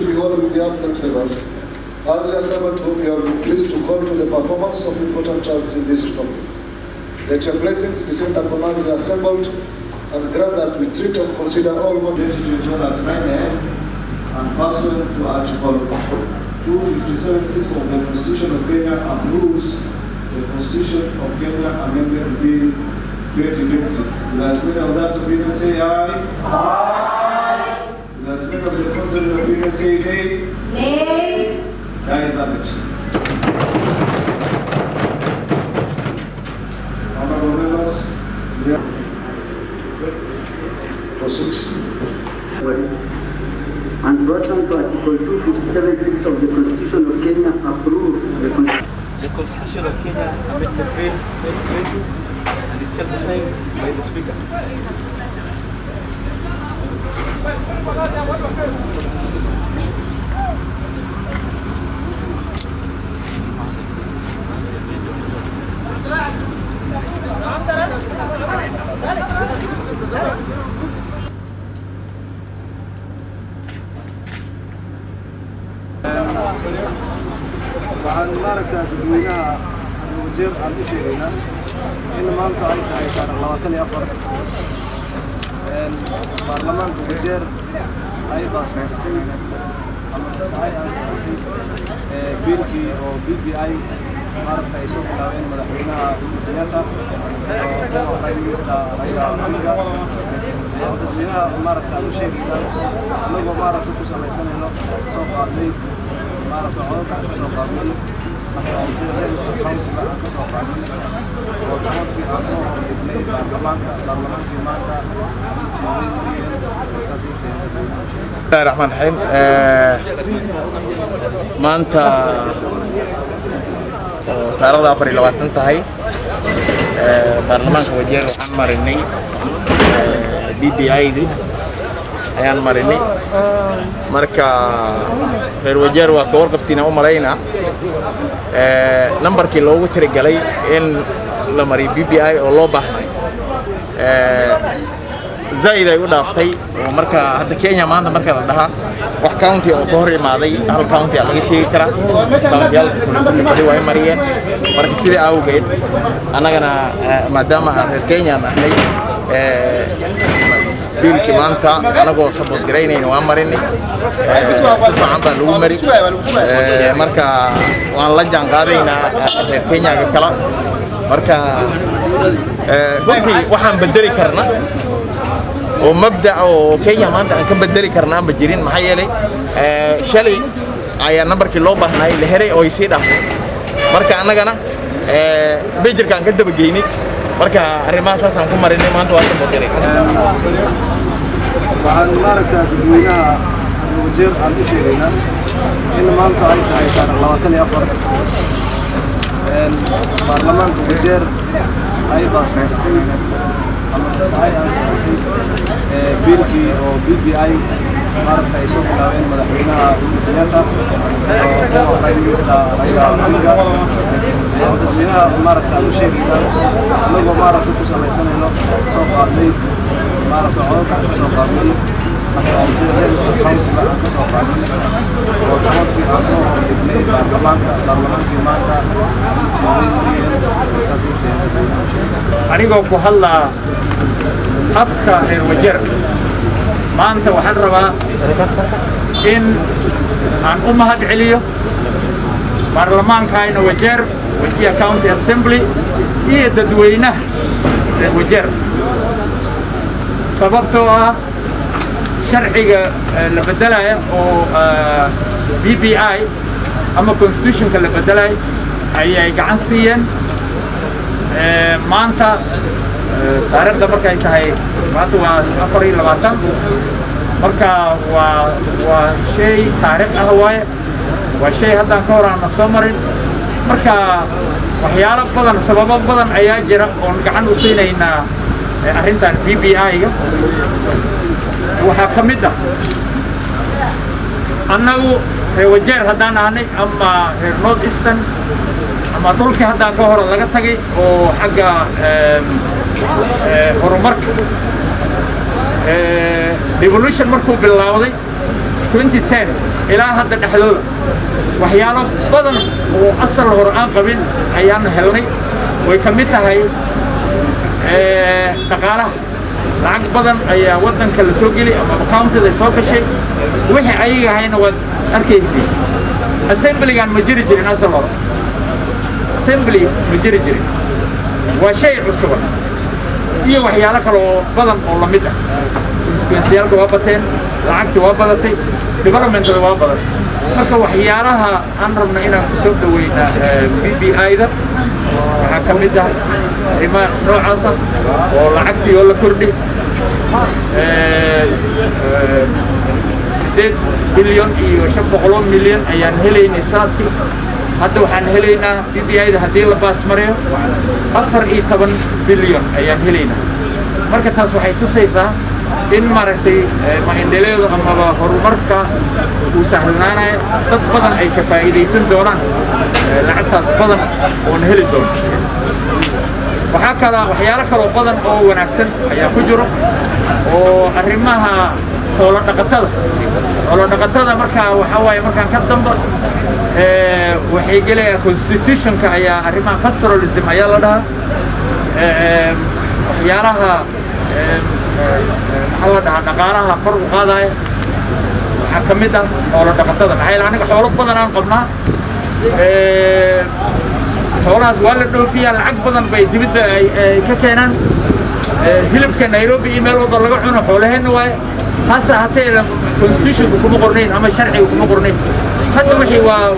be honored with the outland favors. As we assembled whom you have been pleased to call to the performance of important tasks in this republic. Let your blessings descend upon us as assembled and grant that we treat and consider all more duty to join at 9 a.m. and pass on to Archibald. 257(6) of the Constitution of Kenya approves the Constitution of Kenya Amendment Bill 2020. As many of that opinion say aye. Aye. As many of the contrary opinion say nay. Nay. That is it. Honorable members, proceed. And pursuant to Article 257(6) of the Constitution of Kenya approves the Constitution of Kenya Amendment Bill 2020 and it shall be signed by the Speaker. waxaan maaragtaa dadweynaha Wajeer aan u sheegaynaa in maanta ay tahay taariikh 24 baarlamaanka Wajeer ay baasmaysay ama ay ansixisay biilkii oo BBI maaragtaa ay soo bilaabeen madaxweynaha Kenyatta oo Prime Minister Raila Odinga dadweynaha maaragtaa u sheegaynaa anagoo maaragtaa ku samaysanayno soo qaadnay maaragtaa codka soo qaadnay الرحمن الرحيم maanta taariikhda 24 tahay baarlamaanka Wajeer waxaan marinay BBI ayaan marinay marka reer Wajeer waa ka warqabtina u maleynaa numberkii loogu tirigalay in la mariyo BBI oo loo baahnay zaid ay u dhaaftay oo marka hadda Kenya maanta marka la dhaha wax county oo ka hor imaaday hal county laga sheegi karaa county-yal kulli way mariyeen marka sidii awgeed anagana maadaama reer Kenya nahay biilki maanta anagoo support gareynayna waan marinay si fiican baa lagu mari marka waan la jaan qaadaynaa reer Kenya kala marka runtii waxaan bedeli karnaa oo mabda oo Kenya maanta aan ka bedeli karnaa ma jirin maxaa yeelay shalay ayaa numberkii loo baahnay la heray oo isii dhaafay marka anagana bijirkaan ka daba geynay marka arrimahaas aan ku marinay maanta waa support gareynaa waxaan maaragtaa dadweynaha Wajeer aan u sheegaynaa in maanta ay tahay taariikh 24 baarlamaanka Wajeer ay baasmaysay ama ay ansixisay biilkii oo BBI maaragtaa ay soo bilaabeen madaxweynaha Kenyatta oo Prime Minister Raila Odinga dadweynaha maaragtaa u sheegaynaa anagoo maaragtaa ku samaysanayno soo qaadnay maaragtaa codka soo qaadnay anigoo ku hadlaa afka reer Wajeer maanta waxaan rabaa in aan u mahad celiyo baarlamaanka Wajeer Wajir County Assembly iyo dadweynaha reer Wajeer sababtoo ah sharciga la bedelayo oo BBI ama constitutionka la bedelayo ayay gacan siiyeen maanta taariikhda markay tahay maanta waa 24 marka waa shay taariikh ah waaye waa shay haddaan ka hor aan soo marin marka waxyaalo badan sababo badan ayaa jira oon gacan u siinaynaa arrintan BBI-ga waxaa ka mid ah annagu reer Wajeer haddaan ahnay ama reer North Eastern ama dhulkii haddaan ka hor laga tagay oo xagga horumarka revolution markuu bilowday 2010 ilaa hadda dhexdooda waxyaalo badan oo asal hore aan qabin ayaan helnay way ka mid tahay dhaqaalaha lacag badan ayaa waddanka la soo geli ama accountada soo gashay wixii ayaga ahayna waad arkaysay assemblygan ma jiri jirin asal hore assembly ma jiri jirin waa shay cusuban iyo waxyaalo kale oo badan oo la mid ah isbeensiyaalka waa bateen lacagtii waa badatay developmentada waa badan marka waxyaalaha aan rabna inaan ku soo dhaweynaa BBI-da waxaa ka mid ah arrimaha noocaasa oo lacagtii oo la kordhi 8 bilyan iyo 500 milyan ayaan helaynay sanadkii hadda waxaan helaynaa BBI-da haddii la baasmariyo 14 bilyan ayaan helaynaa marka taas waxay tusaysaa in maaragtay maendeleedu amaba horumarka uu sahlanaanayo dad badan ay ka faa'iidaysan doonaan lacagtaas badan oon heli doono waxyaalo kaloo badan oo wanaagsan ayaa ku jiro oo arrimaha xoolo dhaqatada markaa waxaa waaye markaan ka damba waxay gelayaan constitutionka ayaa arrimaha pastoralism ayaa la dhahaa waxyaalaha maxaa la dhahaa dhaqaalaha kor u qaadaya waxaa ka mid ah xoolo dhaqatada maxaa yeele aniga xoolo badan aan qabnaa xoolahaas waa la dhoofiyaa lacag badan bay dibadda ay ka keenaan hilibka Nairobi iyo meel walba laga cuno xoolaheenna waaye hase hatee constitutionka kuma qornayn ama sharciga kuma qornayn hadda wixii waa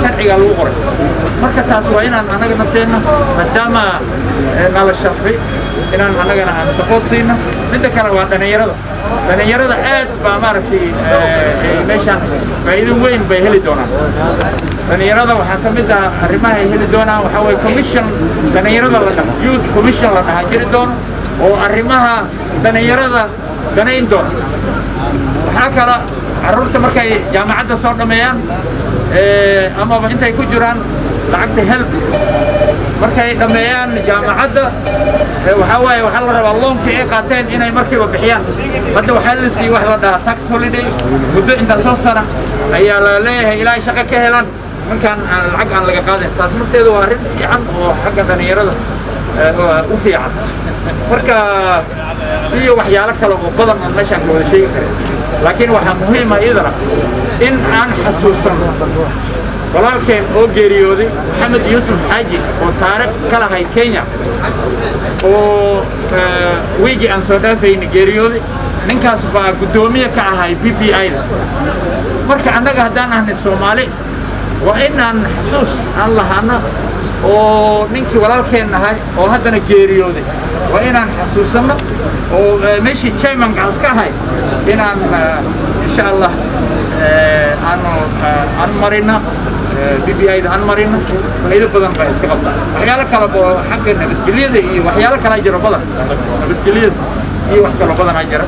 sharciga lagu qoray marka taas waa inaan anaga nafteenna maadaama nala sharfay inaan anagana aan support siino midda kale waa dhalinyarada aad baa maaragtay meeshaan faa'iido weyn bay heli doonaan dhalinyarada waxaa ka mid ah arrimaha ay heli doonaan waxaa waye commission dhalinyarada la dhaho youth commission la dhahaa jiri doono oo arrimaha dhalinyarada danayn doona waxaa kale carruurta markay jaamacadda soo dhameeyaan amaba intay ku jiraan lacagta help markay dhameeyaan jaamacadda waxaa waaye waxaa la rabaa loonkii ay qaateen inay markiiba bixiyaan hadda waxaa la siiyey wax la dhahaa tax holiday muddo intaa soo sara ayaa la leeyahay ilaa shaqo ka helaan markaan lacag aan laga qaadin taas nafteedu waa arrin fiican oo xagga dhalinyarada u fiican marka iyo waxyaalo kale oo badan aan meeshaan ka wada sheegi karin laakiin waxaa muhiim ah iyadana in aan xasuusano walaalkeen oo geeriyooday maxamed yuusuf xaaji oo taariikh ka lahay Kenya oo wiigi aan soo dhaafayna geeriyooday ninkaas baa guddoomiye ka ahay BBI-da marka annaga haddaan ahnay Soomaali waa inaan xasuus aan lahaano oo ninkii walaalkeen ahay oo haddana geeriyooday waa inaan xasuusano oo meeshii chairman gaas ka ahay inaan insha Allah aan marina BBI-da aan marina faa'iido badan baa iska qabtaa waxyaalo kale oo xagga nabadgelyada iyo waxyaalo kale jira badan nabadgelyada iyo wax kale badan jira